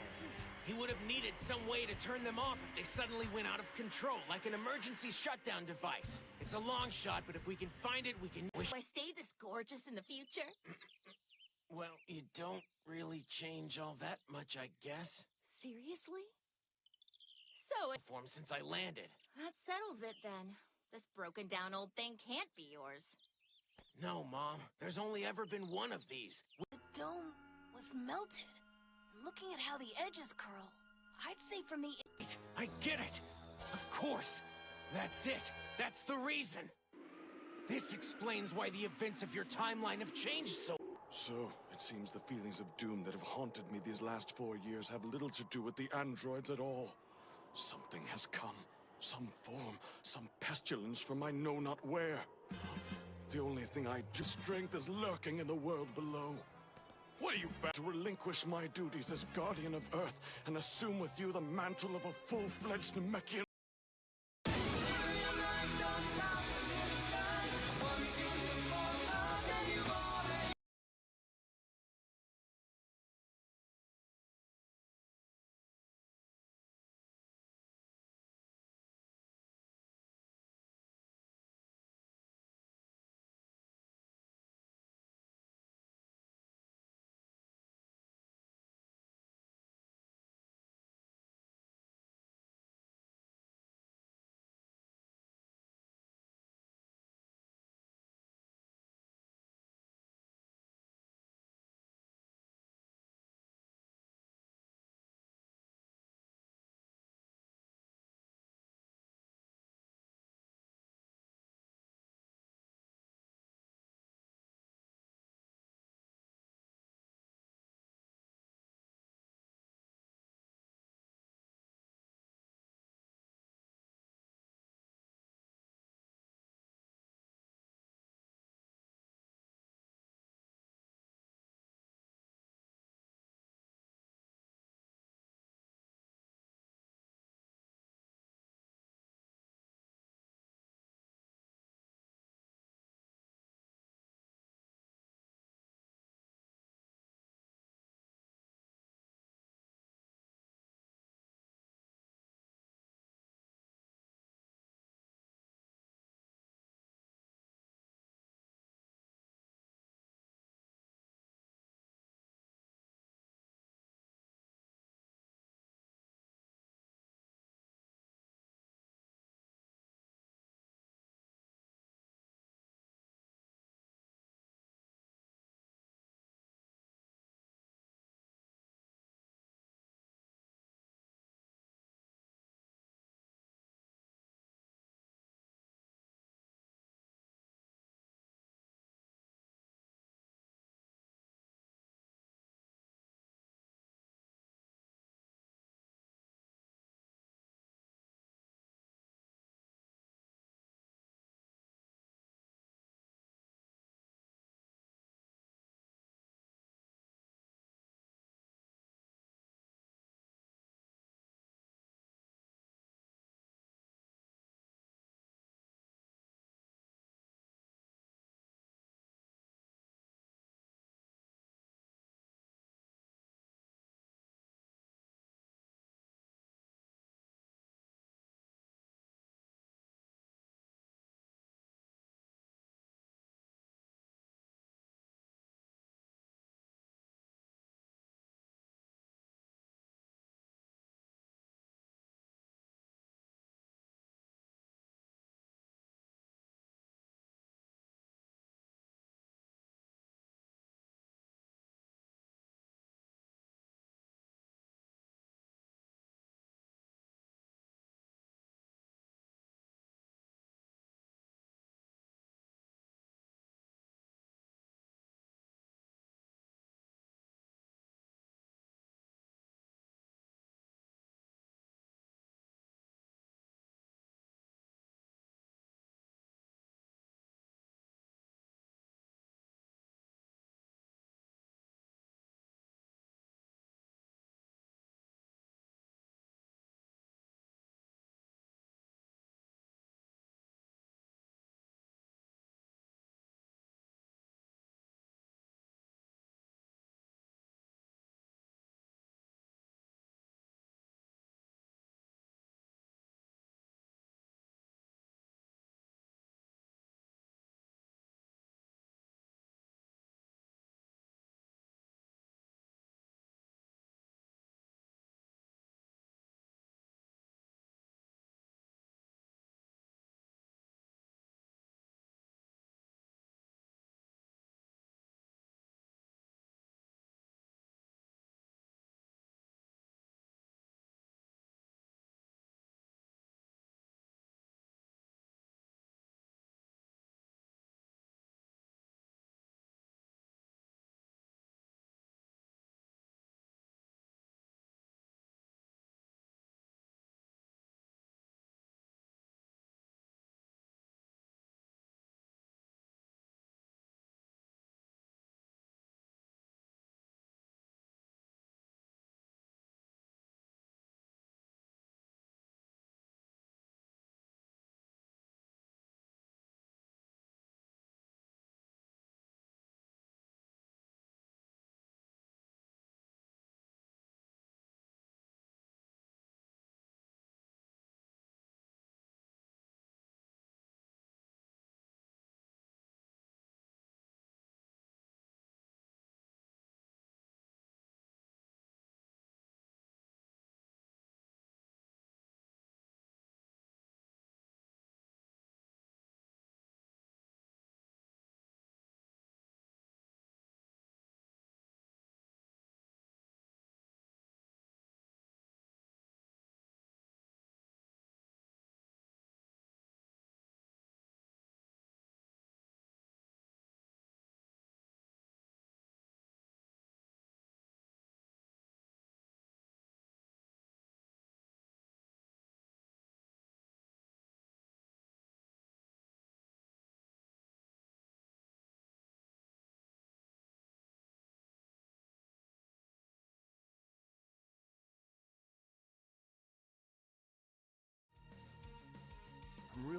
He would have needed some way to turn them off if they suddenly went out of control, like an emergency shutdown device. It's a long shot, but if we can find it, we can... Do I stay this gorgeous in the future? Well, you don't really change all that much, I guess. Seriously? So it... Form since I landed. That settles it, then. This broken-down old thing can't be yours. No, Mom. There's only ever been one of these. The dome was melted. Looking at how the edges curl, I'd say from the... I get it! Of course! That's it! That's the reason! This explains why the events of your timeline have changed so... So, it seems the feelings of doom that have haunted me these last 4 years have little to do with the androids at all. Something has come. Some form, some pestilence from I know not where. The only thing I just strength is lurking in the world below. What are you back to relinquish my duties as guardian of Earth and assume with you the mantle of a full-fledged Namekian?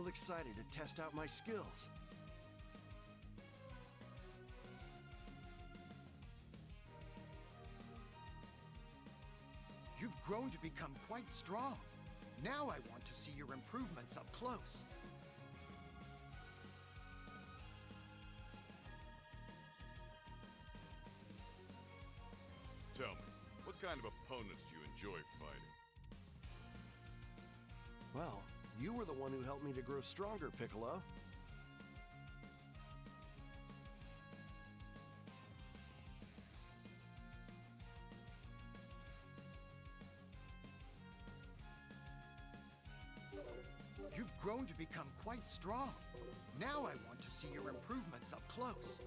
real excited to test out my skills. You've grown to become quite strong. Now I want to see your improvements up close. Tell me, what kind of opponents do you enjoy fighting? Well, you were the one who helped me to grow stronger, Piccolo. You've grown to become quite strong. Now I want to see your improvements up close.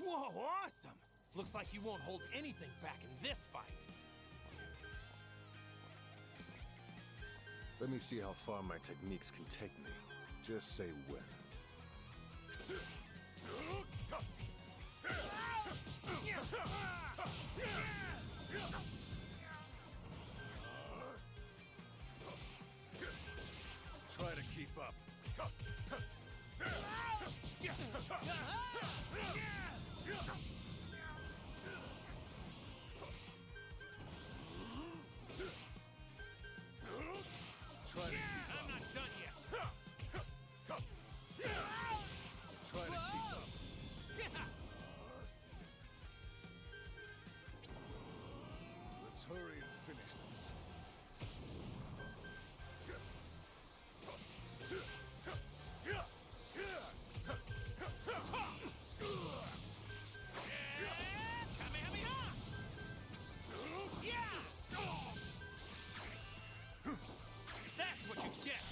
Whoa, awesome! Looks like you won't hold anything back in this fight. Let me see how far my techniques can take me. Just say when. Try to keep up. I'm not done yet. Try to keep up. Let's hurry and finish this. That's what you get.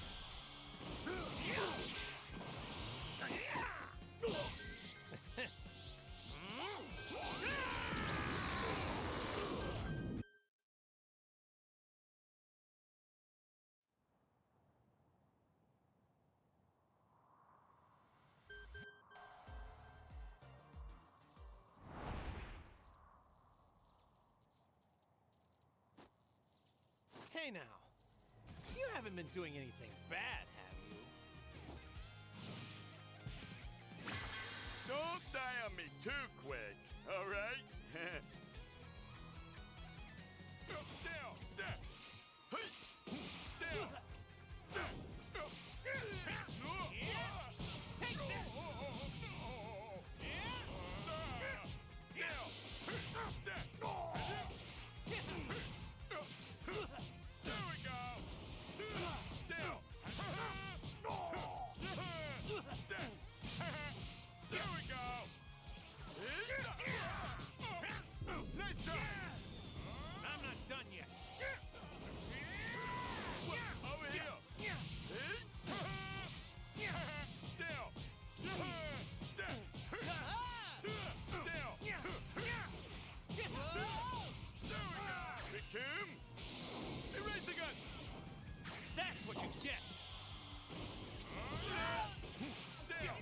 Hey now, you haven't been doing anything bad, have you? Don't die on me too quick, all right? Down, down. Hey, down. Take this! There we go. Down. There we go. Nice try. I'm not done yet. Over here. Down. Down. There we go. Big Kim. Erase the gun. That's what you get. Down.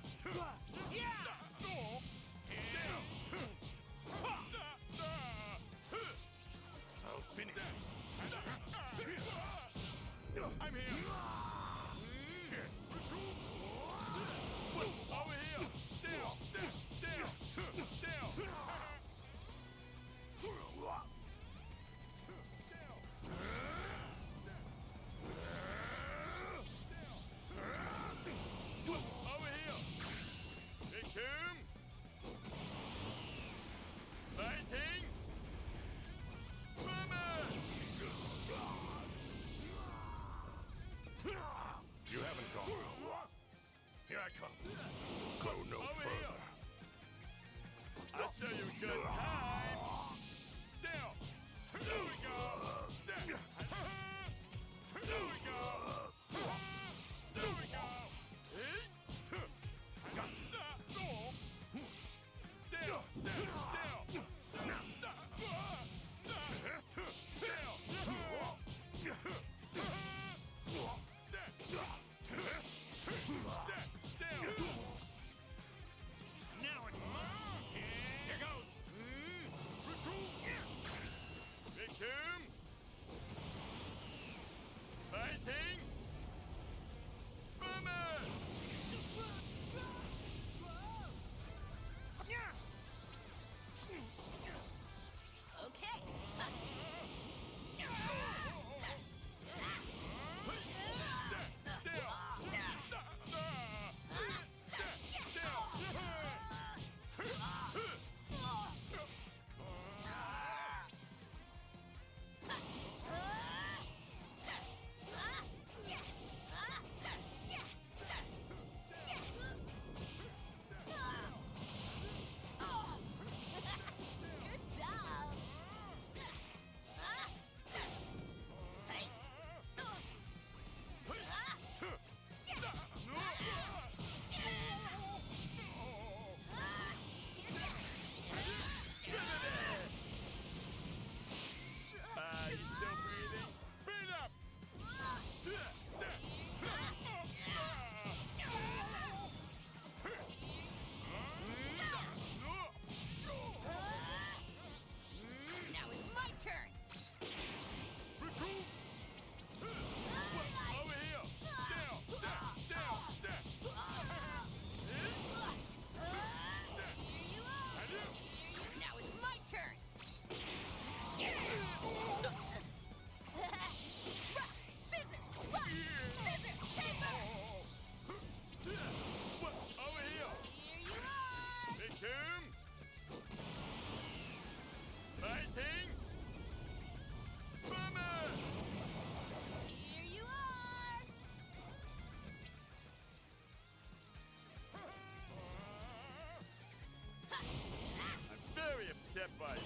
if I did.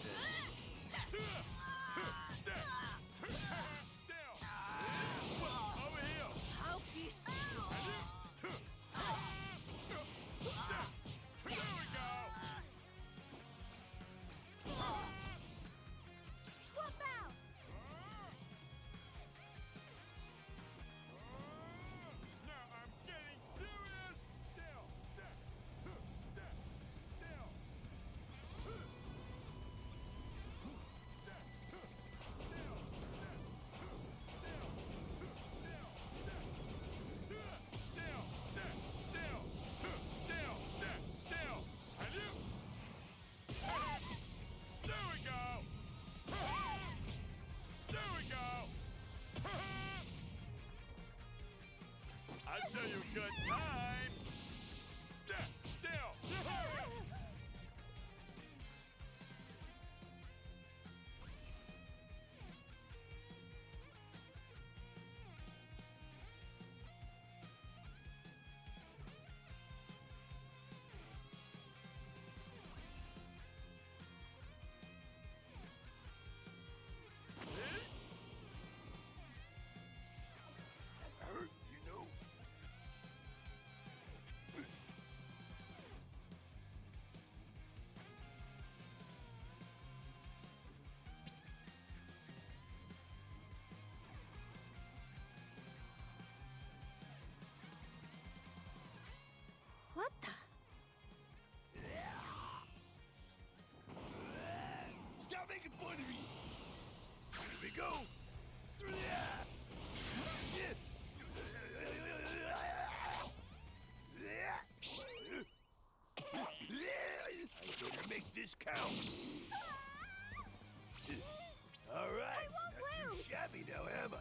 Over here. Hope you There we go. Swap out! Now I'm getting serious. There we go. There we go. I'll show you a good time. Hurt, you know. What the? Stop making fun of me! Here we go! I'm gonna make this count! Alright, not too shabby now, am I?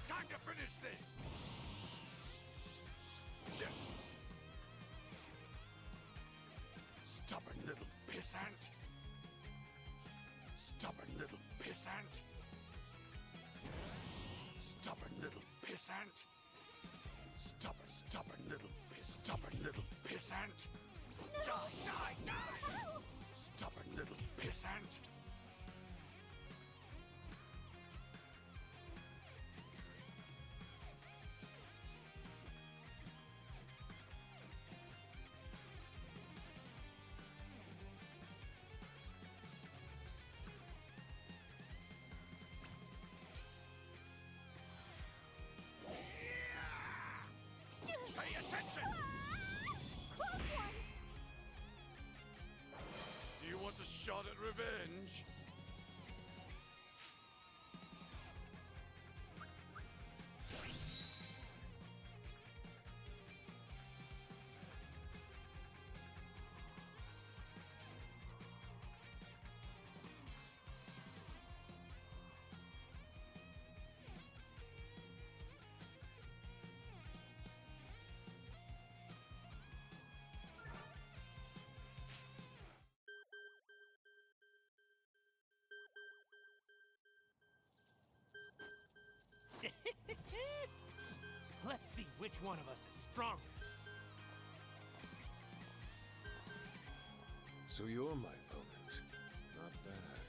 Time to finish this. Stubborn little pissant. Stubborn little pissant. Stubborn little pissant. Stubborn little pissant. Die. Stubborn little pissant. Pay attention! Close one! Do you want a shot at revenge? Let's see which one of us is stronger. So you're my opponent. Not bad.